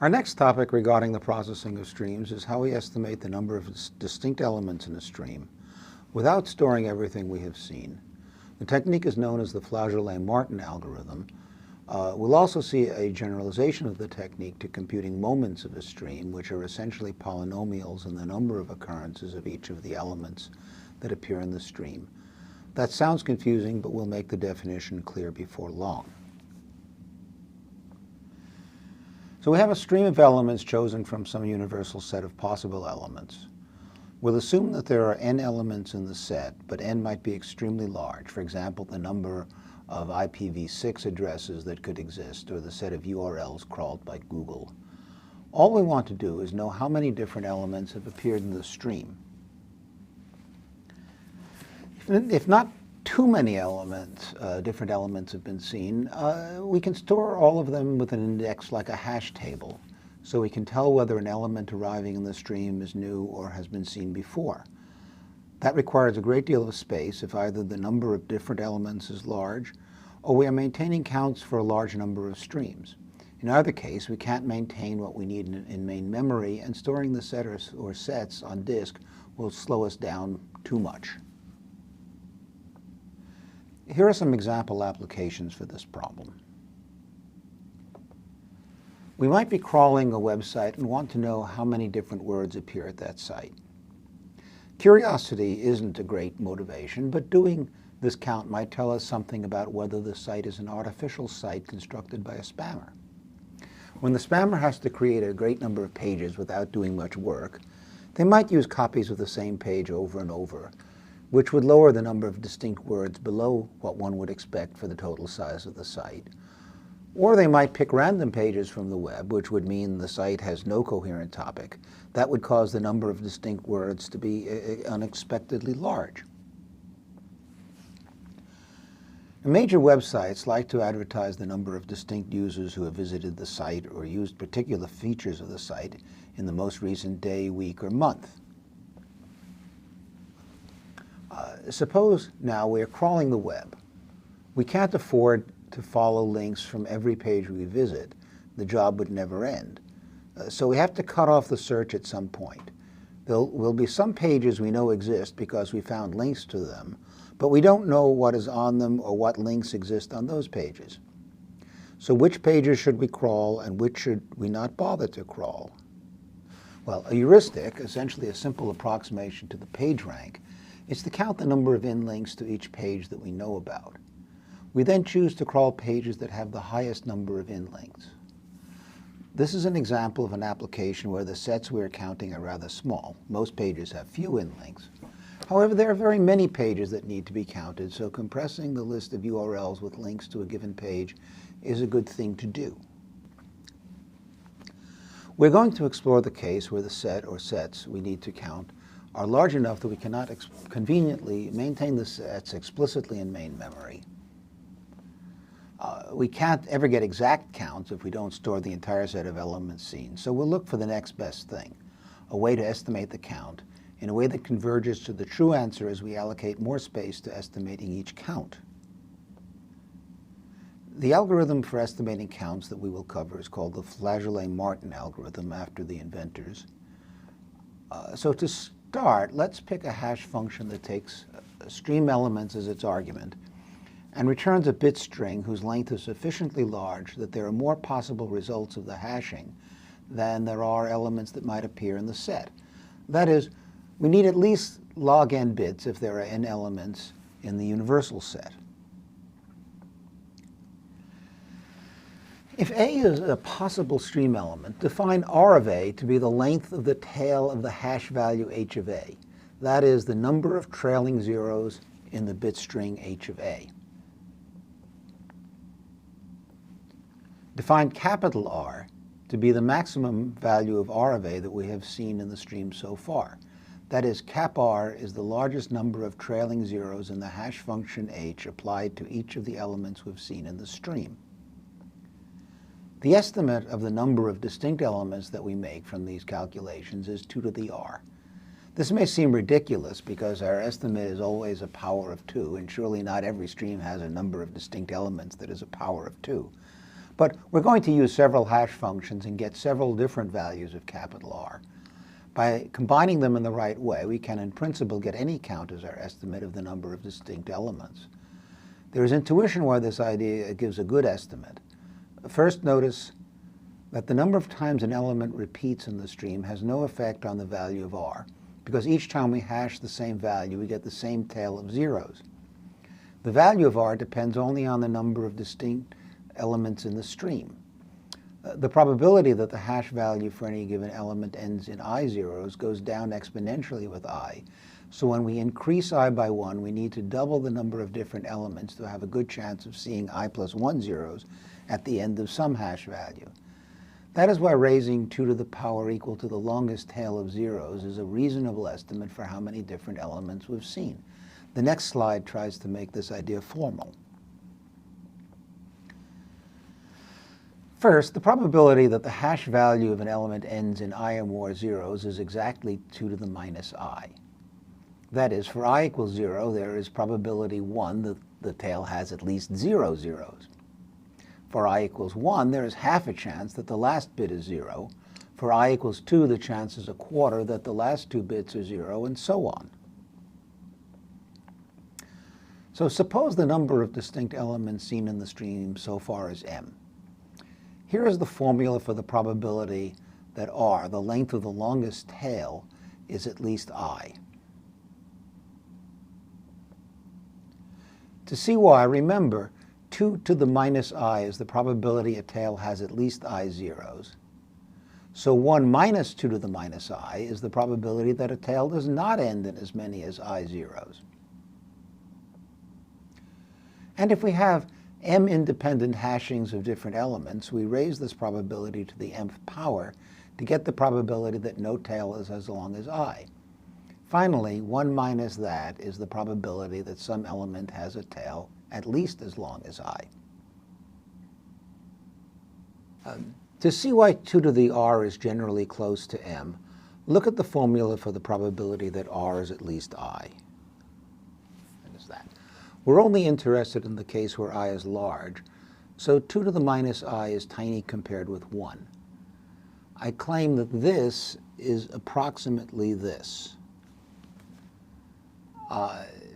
Our next topic regarding the processing of streams is how we estimate the number of distinct elements in a stream without storing everything we have seen. The technique is known as the Flageolet-Martin algorithm. We'll also see a generalization of the technique to computing moments of a stream, which are essentially polynomials in the number of occurrences of each of the elements that appear in the stream. That sounds confusing, but we'll make the definition clear before long. So we have a stream of elements chosen from some universal set of possible elements. We'll assume that there are n elements in the set, but n might be extremely large. For example, the number of IPv6 addresses that could exist, or the set of URLs crawled by Google. All we want to do is know how many different elements have appeared in the stream. If not too many elements, different elements have been seen, we can store all of them with an index like a hash table, so we can tell whether an element arriving in the stream is new or has been seen before. That requires a great deal of space if either the number of different elements is large or we are maintaining counts for a large number of streams. In either case, we can't maintain what we need in main memory, and storing the set or sets on disk will slow us down too much. Here are some example applications for this problem. We might be crawling a website and want to know how many different words appear at that site. Curiosity isn't a great motivation, but doing this count might tell us something about whether the site is an artificial site constructed by a spammer. When the spammer has to create a great number of pages without doing much work, they might use copies of the same page over and over, which would lower the number of distinct words below what one would expect for the total size of the site. Or they might pick random pages from the web, which would mean the site has no coherent topic. That would cause the number of distinct words to be unexpectedly large. Major websites like to advertise the number of distinct users who have visited the site or used particular features of the site in the most recent day, week, or month. Suppose now we are crawling the web. We can't afford to follow links from every page we visit. The job would never end. So we have to cut off the search at some point. There will be some pages we know exist because we found links to them, but we don't know what is on them or what links exist on those pages. So which pages should we crawl and which should we not bother to crawl? Well, a heuristic, essentially a simple approximation to the page rank, is to count the number of in-links to each page that we know about. We then choose to crawl pages that have the highest number of in-links. This is an example of an application where the sets we are counting are rather small. Most pages have few in-links. However, there are very many pages that need to be counted, so compressing the list of URLs with links to a given page is a good thing to do. We're going to explore the case where the set or sets we need to count are large enough that we cannot conveniently maintain the sets explicitly in main memory. We can't ever get exact counts if we don't store the entire set of elements seen, so we'll look for the next best thing, a way to estimate the count in a way that converges to the true answer as we allocate more space to estimating each count. The algorithm for estimating counts that we will cover is called the Flageolet-Martin algorithm, after the inventors. So to start, let's pick a hash function that takes stream elements as its argument and returns a bit string whose length is sufficiently large that there are more possible results of the hashing than there are elements that might appear in the set. That is, we need at least log n bits if there are n elements in the universal set. If A is a possible stream element, define R of A to be the length of the tail of the hash value H of A. That is, the number of trailing zeros in the bit string H of A. Define capital R to be the maximum value of R of A that we have seen in the stream so far. That is, cap R is the largest number of trailing zeros in the hash function H applied to each of the elements we've seen in the stream. The estimate of the number of distinct elements that we make from these calculations is 2 to the R. This may seem ridiculous because our estimate is always a power of 2, and surely not every stream has a number of distinct elements that is a power of 2. But we're going to use several hash functions and get several different values of capital R. By combining them in the right way, we can in principle get any count as our estimate of the number of distinct elements. There is intuition why this idea gives a good estimate. First, notice that the number of times an element repeats in the stream has no effect on the value of R, because each time we hash the same value, we get the same tail of zeros. The value of R depends only on the number of distinct elements in the stream. The probability that the hash value for any given element ends in I zeros goes down exponentially with I. So when we increase I by 1, we need to double the number of different elements to have a good chance of seeing I plus 1 zeros at the end of some hash value. That is why raising 2 to the power equal to the longest tail of zeros is a reasonable estimate for how many different elements we've seen. The next slide tries to make this idea formal. First, the probability that the hash value of an element ends in I or more zeros is exactly 2 to the minus I. That is, for I equals 0, there is probability 1 that the tail has at least 0 zeros. For I equals 1, there is half a chance that the last bit is 0. For I equals 2, the chance is a quarter that the last 2 bits are 0, and so on. So suppose the number of distinct elements seen in the stream so far is m. Here is the formula for the probability that R, the length of the longest tail, is at least I. To see why, remember, 2 to the minus I is the probability a tail has at least I zeros. So 1 minus 2 to the minus I is the probability that a tail does not end in as many as I zeros. And if we have m independent hashings of different elements, we raise this probability to the mth power to get the probability that no tail is as long as I. Finally, 1 minus that is the probability that some element has a tail at least as long as I. To see why 2 to the R is generally close to m, look at the formula for the probability that R is at least I. What is that? We're only interested in the case where I is large, so 2 to the minus I is tiny compared with 1. I claim that this is approximately this,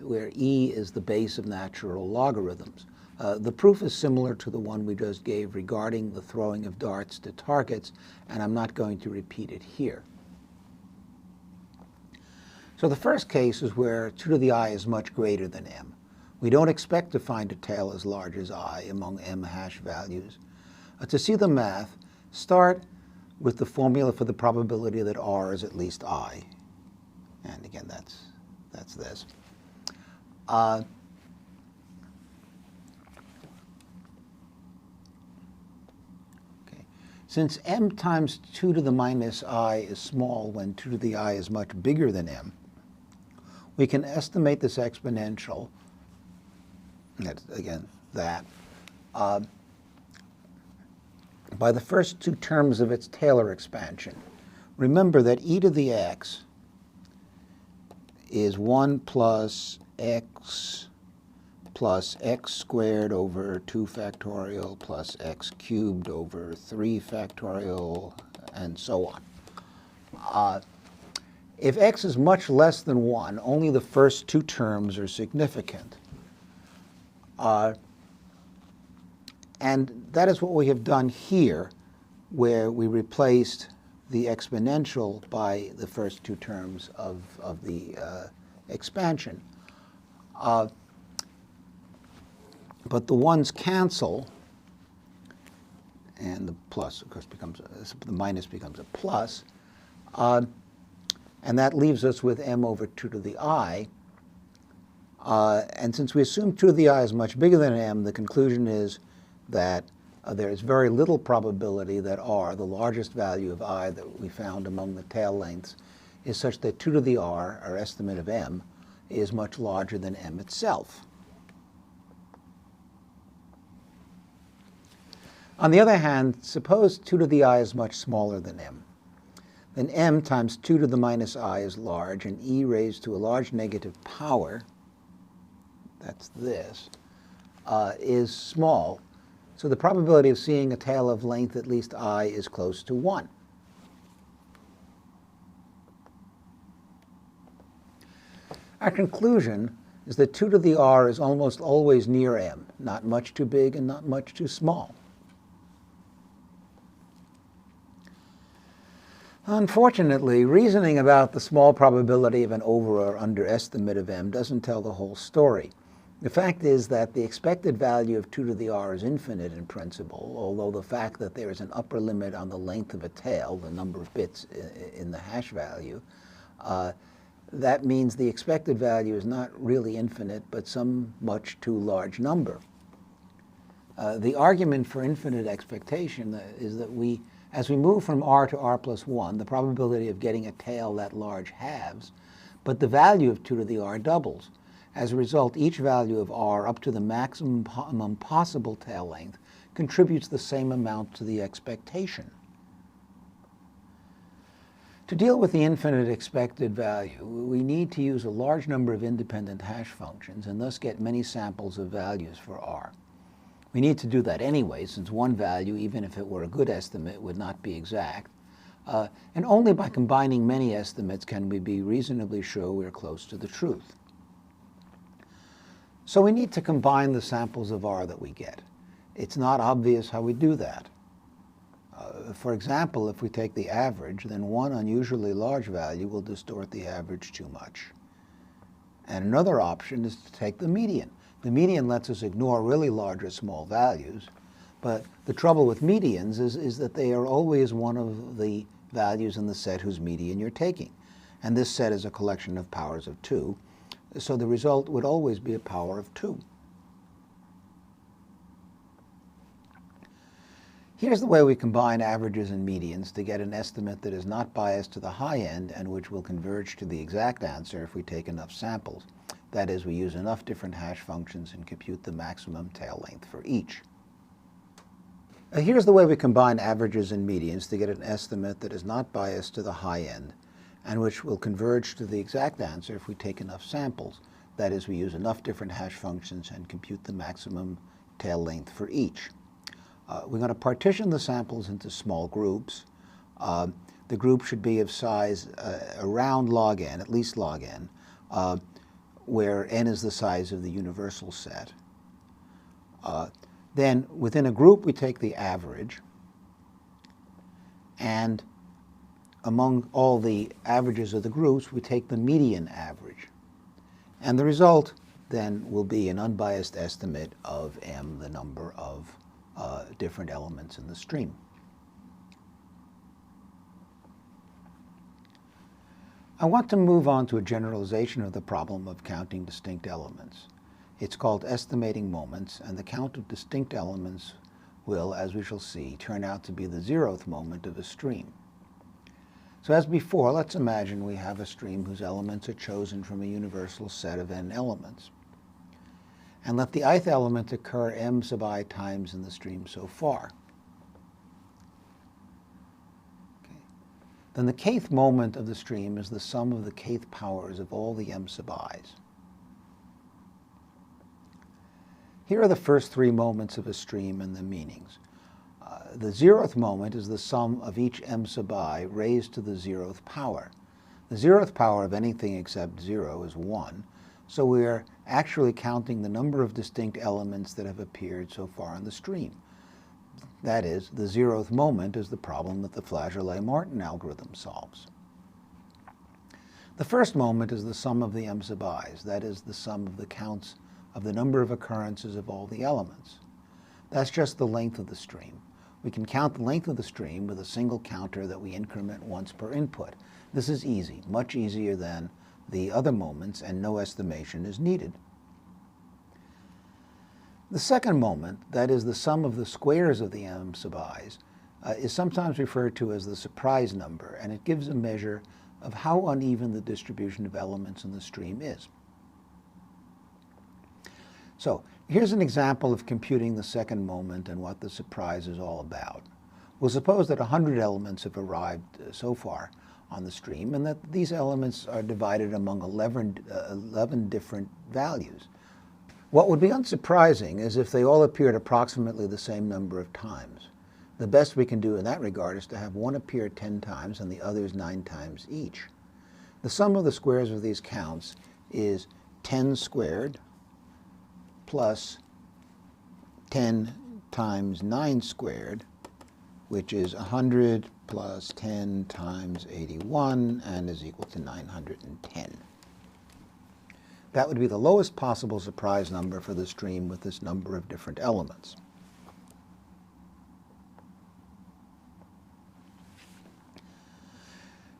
where e is the base of natural logarithms. The proof is similar to the one we just gave regarding the throwing of darts to targets, and I'm not going to repeat it here. So the first case is where 2 to the I is much greater than m. We don't expect to find a tail as large as I among m hash values. To see the math, start with the formula for the probability that R is at least I. And again, that's this. Okay. Since m times 2 to the minus I is small when 2 to the I is much bigger than m, we can estimate this exponential, that's, again, that, by the first 2 terms of its Taylor expansion. Remember that e to the x is 1 plus x squared over 2 factorial plus x cubed over 3 factorial, and so on. If x is much less than 1, only the first 2 terms are significant. And that is what we have done here, where we replaced the exponential by the first 2 terms of the expansion. But the ones cancel, and the plus, of course, becomes the minus becomes a plus, and that leaves us with m over 2 to the I. And since we assume 2 to the I is much bigger than m, the conclusion is that there is very little probability that R, the largest value of I that we found among the tail lengths, is such that 2 to the R, our estimate of m, is much larger than m itself. On the other hand, suppose 2 to the I is much smaller than m. Then m times 2 to the minus I is large, and e raised to a large negative power, that's this, is small. So the probability of seeing a tail of length at least I is close to 1. Our conclusion is that 2 to the r is almost always near m, not much too big and not much too small. Unfortunately, reasoning about the small probability of an over or underestimate of m doesn't tell the whole story. The fact is that the expected value of 2 to the r is infinite in principle, although the fact that there is an upper limit on the length of a tail, the number of bits in the hash value, that means the expected value is not really infinite, but some much too large number. The argument for infinite expectation is that as we move from r to r plus 1, the probability of getting a tail that large halves, but the value of 2 to the r doubles. As a result, each value of r up to the maximum possible tail length contributes the same amount to the expectation. To deal with the infinite expected value, we need to use a large number of independent hash functions and thus get many samples of values for r. We need to do that anyway, since one value, even if it were a good estimate, would not be exact. And only by combining many estimates can we be reasonably sure we're close to the truth. So we need to combine the samples of r that we get. It's not obvious how we do that. For example, if we take the average, then one unusually large value will distort the average too much. And another option is to take the median. The median lets us ignore really large or small values, but the trouble with medians is that they are always one of the values in the set whose median you're taking. And this set is a collection of powers of 2, so the result would always be a power of 2. Here's the way we combine averages and medians to get an estimate that is not biased to the high end and which will converge to the exact answer if we take enough samples. That is, we use enough different hash functions and compute the maximum tail length for each. Here's the way we combine averages and medians to get an estimate that is not biased to the high end and which will converge to the exact answer if we take enough samples. That is, we use enough different hash functions and compute the maximum tail length for each. We're going to partition the samples into small groups. The group should be of size around log n, at least log n, where n is the size of the universal set. Then within a group we take the average, and among all the averages of the groups we take the median average. And the result then will be an unbiased estimate of m, the number of different elements in the stream. I want to move on to a generalization of the problem of counting distinct elements. It's called estimating moments, and the count of distinct elements will, as we shall see, turn out to be the 0th moment of a stream. So as before, let's imagine we have a stream whose elements are chosen from a universal set of n elements. And let the ith element occur m sub I times in the stream so far. Okay. Then the kth moment of the stream is the sum of the kth powers of all the m sub i's. Here are the first 3 moments of a stream and the meanings. The 0th moment is the sum of each m sub I raised to the 0th power. The 0th power of anything except 0 is 1. So we are actually counting the number of distinct elements that have appeared so far in the stream. That is, the 0th moment is the problem that the Flageolet-Martin algorithm solves. The first moment is the sum of the m sub i's. That is, the sum of the counts of the number of occurrences of all the elements. That's just the length of the stream. We can count the length of the stream with a single counter that we increment once per input. This is easy, much easier than the other moments, and no estimation is needed. The second moment, that is the sum of the squares of the m sub i's, is sometimes referred to as the surprise number, and it gives a measure of how uneven the distribution of elements in the stream is. So here's an example of computing the second moment and what the surprise is all about. We'll suppose that 100 elements have arrived so far on the stream, and that these elements are divided among 11 different values. What would be unsurprising is if they all appeared approximately the same number of times. The best we can do in that regard is to have one appear 10 times and the others 9 times each. The sum of the squares of these counts is 10 squared plus 10 times 9 squared, which is 100 plus 10 times 81 and is equal to 910. That would be the lowest possible surprise number for the stream with this number of different elements.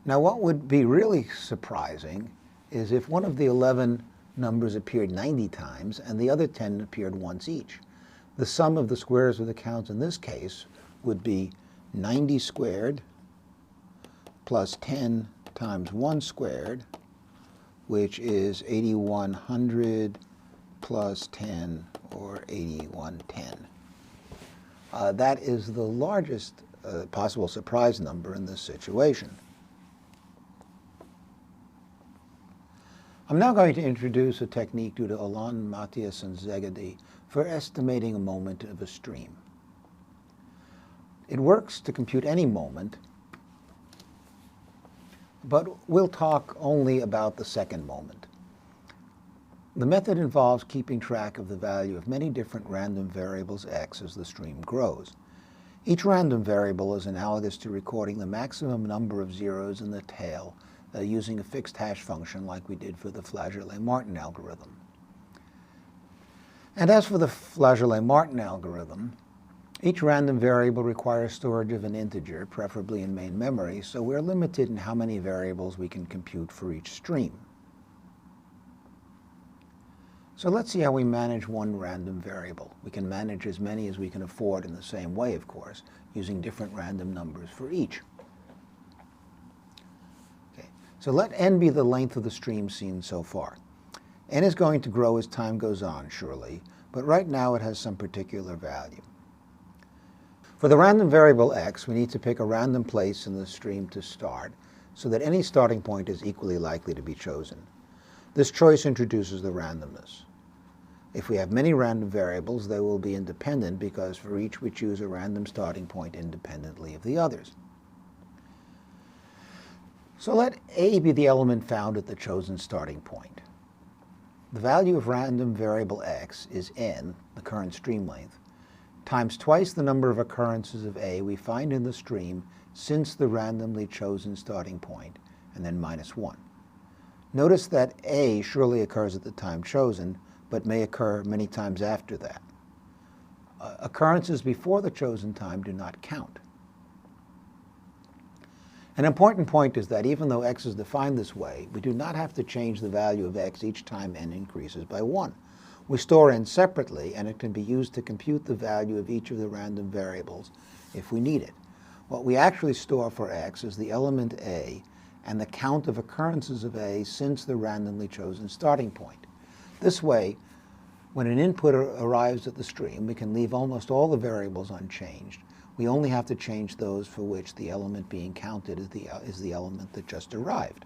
Now, what would be really surprising is if one of the 11 numbers appeared 90 times and the other 10 appeared once each. The sum of the squares of the counts in this case would be 90 squared plus 10 times 1 squared, which is 8100 plus 10, or 8110. That is the largest possible surprise number in this situation. I'm now going to introduce a technique due to Alon, Matthias, and Szegedy for estimating a moment of a stream. It works to compute any moment, but we'll talk only about the second moment. The method involves keeping track of the value of many different random variables x as the stream grows. Each random variable is analogous to recording the maximum number of zeros in the tail using a fixed hash function like we did for the Flageolet-Martin algorithm. And as for the Flageolet-Martin algorithm, each random variable requires storage of an integer, preferably in main memory, so we're limited in how many variables we can compute for each stream. So let's see how we manage one random variable. We can manage as many as we can afford in the same way, of course, using different random numbers for each. Okay. So let n be the length of the stream seen so far. N is going to grow as time goes on, surely, but right now it has some particular value. For the random variable x, we need to pick a random place in the stream to start so that any starting point is equally likely to be chosen. This choice introduces the randomness. If we have many random variables, they will be independent because for each we choose a random starting point independently of the others. So let A be the element found at the chosen starting point. The value of random variable x is n, the current stream length, times twice the number of occurrences of A we find in the stream since the randomly chosen starting point, and then minus 1. Notice that A surely occurs at the time chosen, but may occur many times after that. Occurrences before the chosen time do not count. An important point is that even though x is defined this way, we do not have to change the value of x each time n increases by 1. We store n separately, and it can be used to compute the value of each of the random variables if we need it. What we actually store for x is the element A and the count of occurrences of A since the randomly chosen starting point. This way, when an input arrives at the stream, we can leave almost all the variables unchanged. We only have to change those for which the element being counted is the element that just arrived.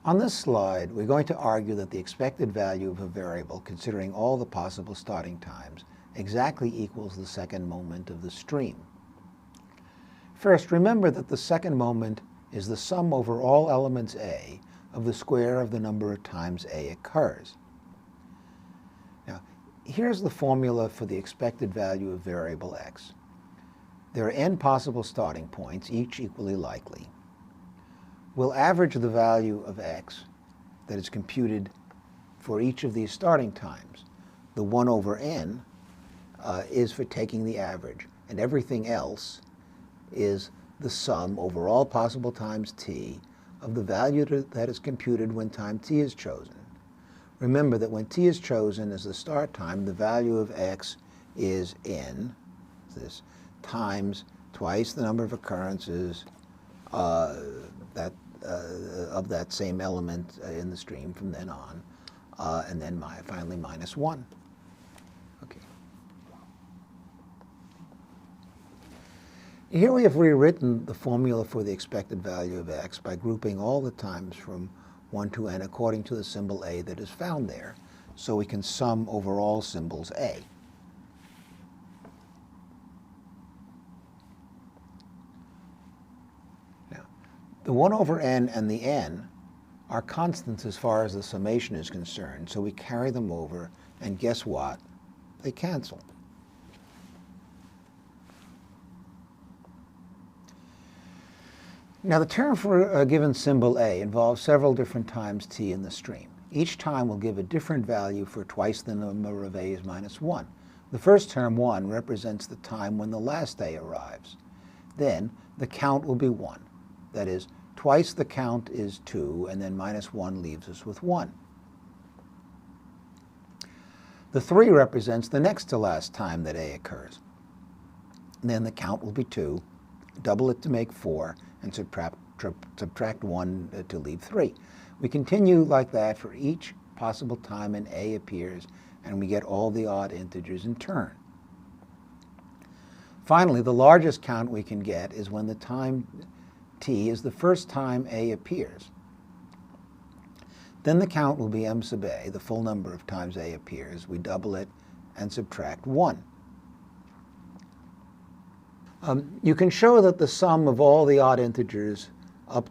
On this slide, we're going to argue that the expected value of a variable, considering all the possible starting times, exactly equals the second moment of the stream. First, remember that the second moment is the sum over all elements A of the square of the number of times A occurs. Now, here's the formula for the expected value of variable x. There are n possible starting points, each equally likely. We'll average the value of x that is computed for each of these starting times. The 1 over n is for taking the average, and everything else is the sum over all possible times t of the value that is computed when time t is chosen. Remember that when t is chosen as the start time, the value of x is n, this, times twice the number of occurrences of that same element in the stream from then on, and then finally minus 1. Okay. Here we have rewritten the formula for the expected value of x by grouping all the times from 1 to n according to the symbol A that is found there, so we can sum over all symbols A. Now, the 1 over n and the n are constants as far as the summation is concerned, so we carry them over, and guess what? They cancel. Now, the term for a given symbol A involves several different times t in the stream. Each time will give a different value for twice the number of a's minus 1. The first term, 1, represents the time when the last a arrives. Then the count will be 1. That is, twice the count is 2, and then minus 1 leaves us with 1. The 3 represents the next to last time that a occurs. And then the count will be 2, double it to make 4, and subtract 1 to leave 3. We continue like that for each possible time an a appears, and we get all the odd integers in turn. Finally, the largest count we can get is when the time t is the first time a appears. Then the count will be m sub a, the full number of times a appears. We double it and subtract 1. You can show that the sum of all the odd integers up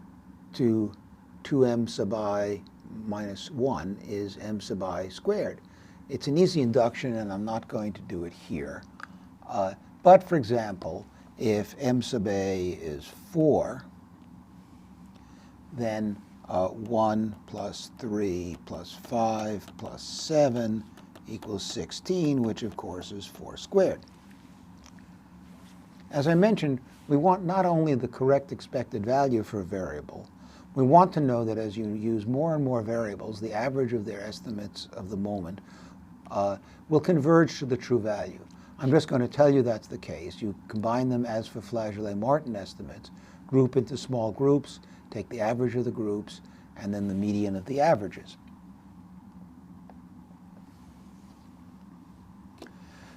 to 2m sub I minus 1 is m sub I squared. It's an easy induction, and I'm not going to do it here. But for example, if m sub a is 4, then 1 plus 3 plus 5 plus 7 equals 16, which of course is 4 squared. As I mentioned, we want not only the correct expected value for a variable, we want to know that as you use more and more variables, the average of their estimates of the moment will converge to the true value. I'm just going to tell you that's the case. You combine them as for Flageolet-Martin estimates, group into small groups, take the average of the groups, and then the median of the averages.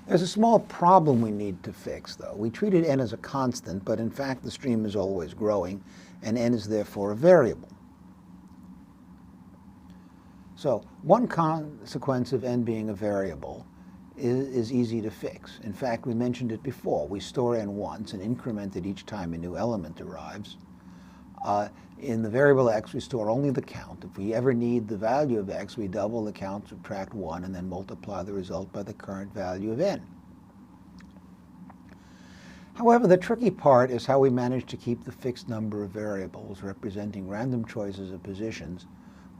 There's a small problem we need to fix, though. We treated n as a constant, but in fact the stream is always growing, and n is therefore a variable. So one consequence of n being a variable is easy to fix. In fact, we mentioned it before. We store n once and increment it each time a new element arrives. In the variable x, we store only the count. If we ever need the value of x, we double the count, subtract 1, and then multiply the result by the current value of n. However, the tricky part is how we manage to keep the fixed number of variables representing random choices of positions,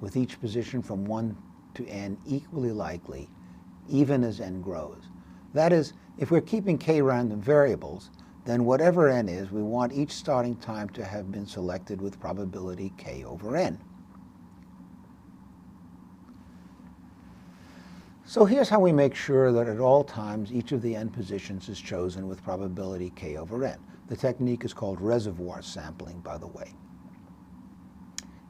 with each position from 1 to n equally likely, even as n grows. That is, if we're keeping k random variables, then whatever n is, we want each starting time to have been selected with probability k over n. So here's how we make sure that at all times each of the n positions is chosen with probability k over n. The technique is called reservoir sampling, by the way.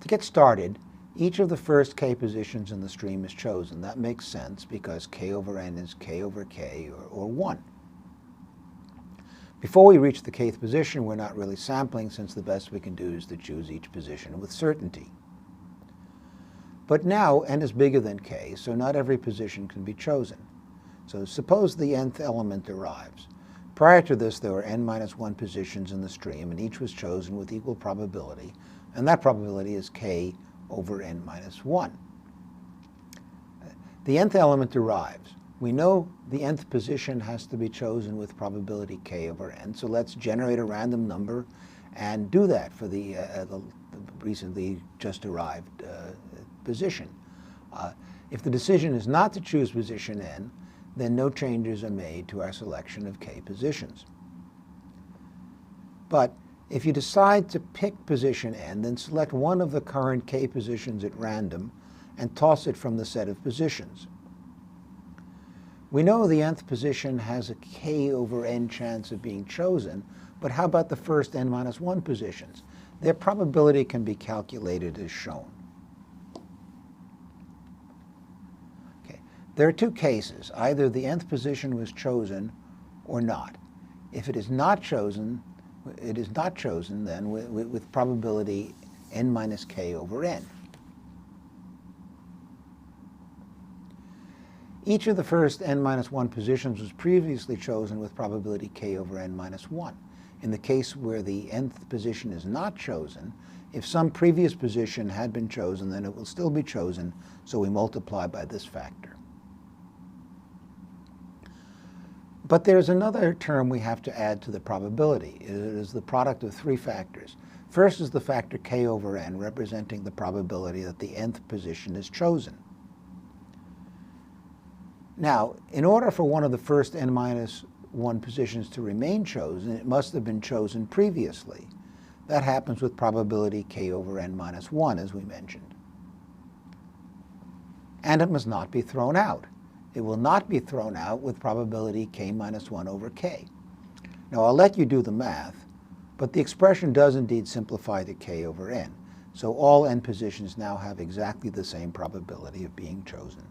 To get started, each of the first k positions in the stream is chosen. That makes sense because k over n is k over k, or 1. Before we reach the kth position, we're not really sampling, since the best we can do is to choose each position with certainty. But now n is bigger than k, so not every position can be chosen. So suppose the nth element arrives. Prior to this, there were n minus 1 positions in the stream, and each was chosen with equal probability, and that probability is k over n minus 1. The nth element arrives. We know the nth position has to be chosen with probability k over n, so let's generate a random number and do that for the recently just arrived position. If the decision is not to choose position n, then no changes are made to our selection of k positions. But if you decide to pick position n, then select one of the current k positions at random and toss it from the set of positions. We know the nth position has a k over n chance of being chosen, but how about the first n minus 1 positions? Their probability can be calculated as shown. Okay. There are two cases. Either the nth position was chosen or not. If it is not chosen, then with probability n minus k over n. Each of the first n-1 positions was previously chosen with probability k over n-1. In the case where the nth position is not chosen, if some previous position had been chosen, then it will still be chosen, so we multiply by this factor. But there's another term we have to add to the probability. It is the product of three factors. First is the factor k over n, representing the probability that the nth position is chosen. Now, in order for one of the first n-1 positions to remain chosen, it must have been chosen previously. That happens with probability k over n-1, as we mentioned. And it must not be thrown out. It will not be thrown out with probability k-1 over k. Now, I'll let you do the math, but the expression does indeed simplify to k over n. So all n positions now have exactly the same probability of being chosen.